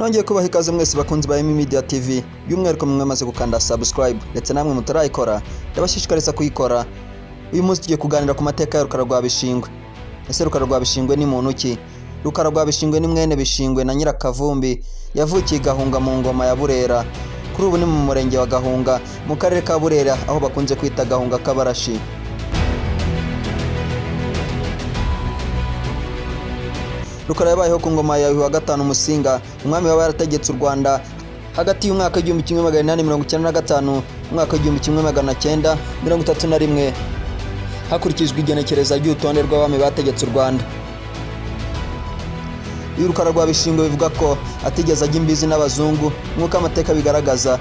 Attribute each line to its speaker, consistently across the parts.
Speaker 1: Nongeye kubaha ikaze mwese bakunzi ba Media TV, by'umwihariko mwamaze gukanda subscribe ndetse namwe mutarayikora ndabashishikariza kuyikora. Uyu munsi tugiye kuganira ku mateka ya Rukara rwa Bishingwe. Ese Rukara rwa Bishingwe ni muntu ki? Rukara rwa Bishingwe ni mwene Bishingwe na Nyirakavumbi, yavukiye Gahunga mu ngoma ya Burera. Kuri ubu ni mu murenge wa Gahunga mu karere ka Burera, aho bakunze kwita Gahunga Kabarashi. Rukara yabayeho ku ngoma ya Yuhi wa gatanu Musinga, umwami waba yarategetse u Rwanda hagati y'umwaka 1895 n'umwaka 1931 hakurikijwe igenekereza ry'urutonde rw'abami bategetse u Rwanda. Uyu Rukara rwa Bishingwe bivuga ko atigeze ajya imbizi n'abazungu nk'uko amateka bigaragaza.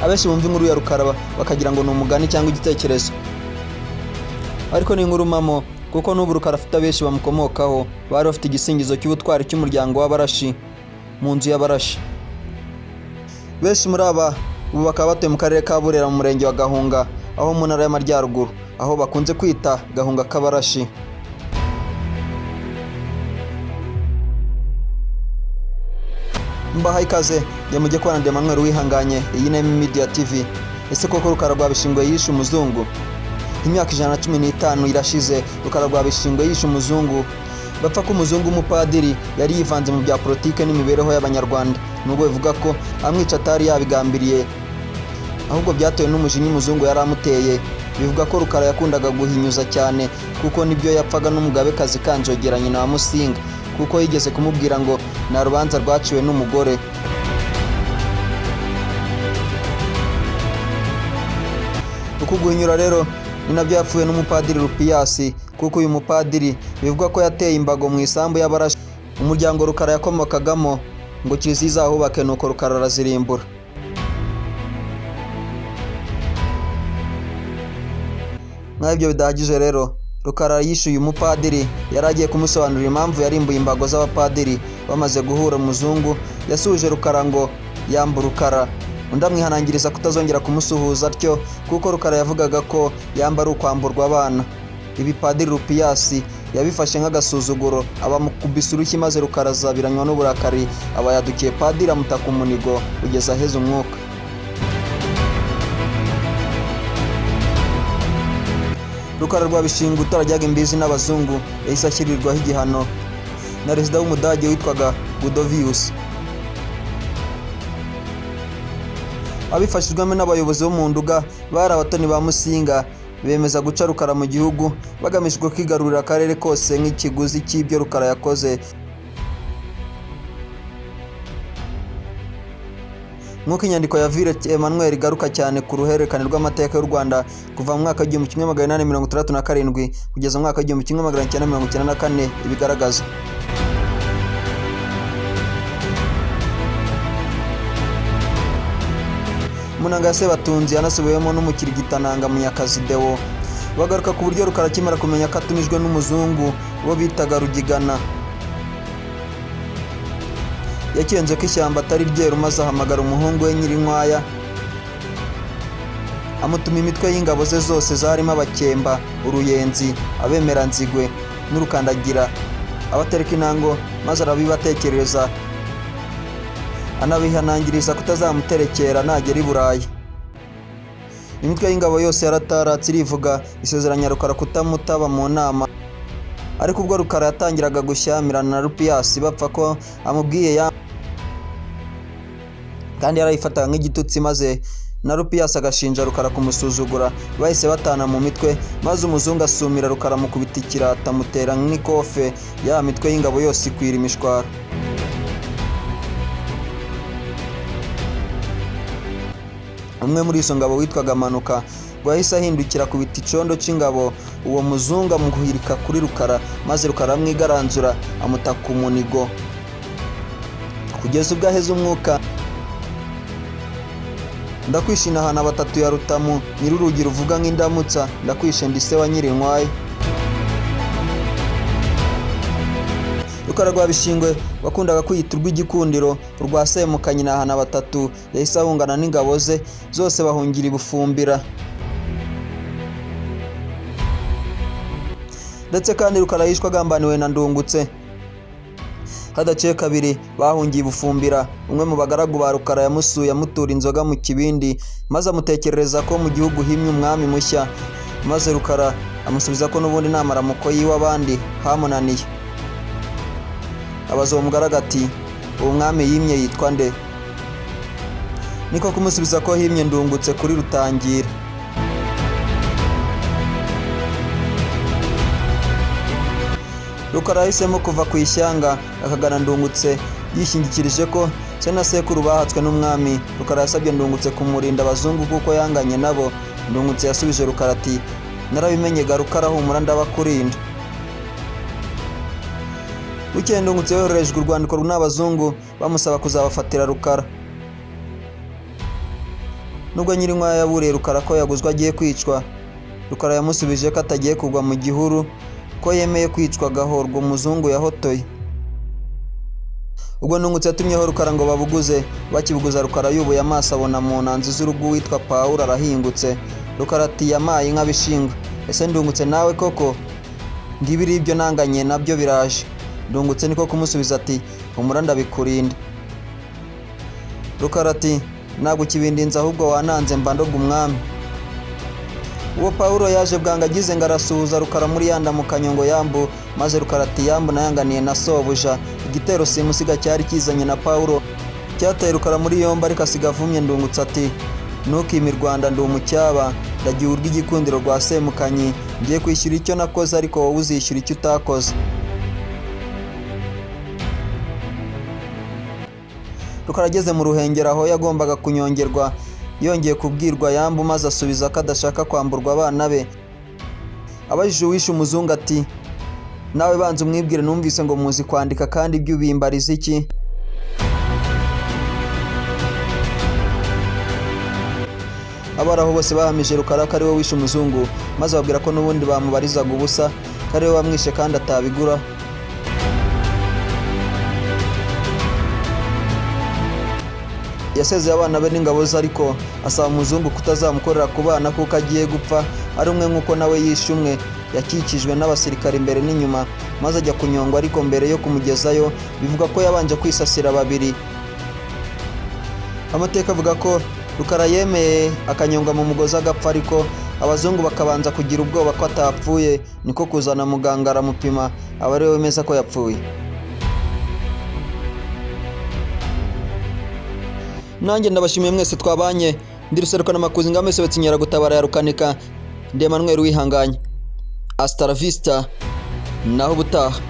Speaker 1: Abenshi bumva inkuru ya Rukara bakagira ngo ni umugani cyangwa igitekerezo, ariko ni inkuru mamo, kuko n'ubu Rukara afite abenshi bamukomokaho bari bafite igisingizo cy'ubutwari cy'umuryango w'Abarashi mu nzu y'Abarashi. Benshi muri aba ubu bakaba batuye mu karere ka Burera mu murenge wa Gahunga, aho mu ntara y'Amajyaruguru, aho bakunze kwita Gahunga Kabarashi. Mbahaye ikaze mujye kubana na Emmanuel Wihanganye, iyi ni Media TV. Ese koko Rukara rwa Bishingwe yishe umuzungu? Imyaka 115 irashize Rukara rwa Bishingwe yishe umuzungu. Bapfa ko umuzungu umupadiri yari yivanze mu bya politike n'imibereho y'Abanyarwanda, nubwo bivuga ko amwica atari yabigambiriye, ahubwo byatewe n'umujinya umuzungu yari amuteye. Bivuga ko Rukara yakundaga guhinyuza cyane, kuko nibyo yapfaga n'umugabekazi Kanjogera nyina wa Musinga, kuko yigeze kumubwira ngo na rubanza rwaciwe n'umugore. Uku guhinyura rero ni nabyo yapfuye n'umupadiri Rupiyasi, kuko uyu mupadiri bivuga ko yateye imbago mu isambu y'Abarashi umuryango Rukara yakomokagamo ngo kiliziya ahubake, nuko Rukara arazirimbura. Nk'ibyo bidahagije rero, Rukara yishuye umupadiri yari agiye kumusobanurira impamvu yarimbuye imbago z'abapadiri. Bamaze guhura umuzungu yasuje Rukara ngo yamba Rukara, undi amwihanangiriza kutazongera kumusuhuza atyo, kuko Rukara yavugaga ko yamba ari ukwamburwa abana. Ibi Padiri Rupiyasi yabifashe nk'agasuzuguro, abamukubise urushyi, maze Rukara azabiranywa n'uburakari, aba yadukiye Padiri amutaka umunigo kugeza aheze umwuka. Rukara rwa Bishingwe utarajyaga imbizi n'abazungu yahise ashyirirwaho igihano na Perezida w'Umudage witwaga Gudovius. Abifashijwemo n'abayobozi bo mu Nduga bari abatoni ba Musinga, bemeza guca Rukara mu gihugu bagamijwe kwigarurira akarere kose nk'ikiguzi cy'ibyo Rukara yakoze. Nk'uko inyandiko ya Villette Emmanuel igaruka cyane ku ruhererekane rw'amateka y'u Rwanda kuva mu mwaka 1867 kugeza mu mwaka 1994 ibigaragaza. Munanga ya Sebatunzi yanasubiwemo n'umukirigitananga Munyakazi Deo, bagaruka ku buryo Rukara akimara kumenya ko atumijwe n'umuzungu bo bitaga Rugigana, yakenze ko ishyamba atari ryeru, maze ahamagara umuhungu we Nyirinkwaya amutuma imitwe y'ingabo ze zose zarimo Abakemba, Uruyenzi, Abemeranzigwe n'Urukandagira, abatereka intango, maze arabibatekereza anabihanangiriza kutazamuterekera nagera i Burayi. Imitwe y'ingabo yose yarataratse irivuga isezeranya Rukara kutamutaba mu nama, ariko ubwo Rukara yatangiraga gushyamirana na Rupiyasi bapfa ko amubwiye kandi yarayifataga nk'igitutsi, maze na Rupiyasi agashinja Rukara kumusuzugura. Bahise batana mu mitwe, maze umuzungu asumira Rukara mu kubita ikirata, amutera nk'ikofe, ya mitwe y'ingabo yose ikwira imishwaro. Umwe muri izo ngabo witwaga Manuka wahise ahindukira kubita icondo c'ingabo uwo muzungu amuhirika kuri Rukara, maze Rukara amwigaranzura amutaka umunigo kugeza ubwo aheze umwuka. Ndakwishe inahana batatu ya Rutamu, Nyirurugi ruvuga nk'indamutsa, ndakwishe ndi se wa Nyirinkwaya. Rukara rwa Bishingwe wakundaga kwiyita urw'igikundiro rwa Semukanya inahana batatu yahise ahungana n'ingabo ze zose bahungira i Bufumbira. Ndetse kandi Rukara yishwe agambaniwe na Ndungutse. Hadaciye kabiri bahungiye Bufumbira. Umwe mu bagaragu ba Rukara yamusuye amutura inzoga mu kibindi maze amutekerereza ko mu gihugu himye umwami mushya, maze Rukara amusubiza ko n'ubundi nta maramuko yiwe abandi hamunaniye. Abaza uwo mugaragu ati uwo mwami yimye yitwa nde? Niko kumusubiza ko himye Ndungutse kuri Rutangira. Rukara yahisemo kuva ku ishyanga akagana Ndungutse yishingikirije ko se na sekuru bahatswe n'umwami. Rukara yasabye Ndungutse kumurinda abazungu kuko yanganye nabo. Ndungutse yasubije Rukara ati narabimenye ga Rukara, humura ndabakurinda. Bukeye Ndungutse yoherejwe urwandiko n'abazungu bamusaba kuzabafatira Rukara. Nubwo Nyirinkwaya yaburiye Rukara ko yaguzwe agiye kwicwa, Rukara yamusubije ko atagiye kugwa mu gihuru, ko yemeye kwicwa agahorwa umuzungu yahotoye. Ubwo Ndungutse yatumyeho Rukara ngo babuguze. Bakibuguza Rukara yubuye amaso abona mu nanzi z'urugo witwa Pawulo arahingutse. Rukara ati yamaye inka bishingwe. Ese Ndungutse nawe koko ngibiri ibyo nanganye nabyo biraje? Ndungutse niko kumusubiza ati humura ndabikurinda. Rukara ati ntabwo ukibindinze ahubwo wananze mba ndoga umwami. Uwo Pawulo yaje bwanga agize ngo arasuhuza Rukara muri yandamukanyo ngo Yambu, maze Rukara ati Yambu nayanganiye na sobuja. Igitero simusiga cyari kizanye na Pawulo cyateye Rukara muri yombi, ariko asiga avumye Ndungutse ati ntukime Rwanda ndi umucyaba, ndagiye urw'igikundiro rwa Semukanyi, ngiye kwishyura icyo nakoze ariko wowe uzishyura icyo utakoze. Rukara ageze mu Ruhengeri aho yagombaga kunyongerwa, yongeye kubwirwa Yambu maze asubiza ko adashaka kwamburwa abana be. Abajije uwishe umuzungu ati nawe banza umwibwire, numvise ngo muzi kwandika kandi ibyo ubimbariza iki? Abaraho bose bahamije Rukara ko ari we wishe umuzungu, maze babwira ko n'ubundi bamubarizaga ubusa, ko ari we wamwishe kandi atabigura. Yasezeye abana be n'ingabo ze, ariko asaba umuzungu kutazamukorera ku bana kuko agiye gupfa ari umwe nk'uko nawe yishe umwe. Yakikijwe n'abasirikare imbere n'inyuma maze ajya kunyongwa, ariko mbere yo kumugezayo bivuga ko yabanje kwisasira babiri. Amateka avuga ko Rukara yemeye akanyongwa mu mugozi agapfa, ariko abazungu bakabanza kugira ubwoba ko atapfuye, niko kuzana muganga aramupima aba ari we wemeza ko yapfuye. Nanjye ndabashimiye mwese twabanye. Ndi Ruserukana Makuza ingame sobetse Inkeragutabara ya Rukanika. Ndi Emmanuel Uwihanganye. Hasta la vista, naho ubutaha.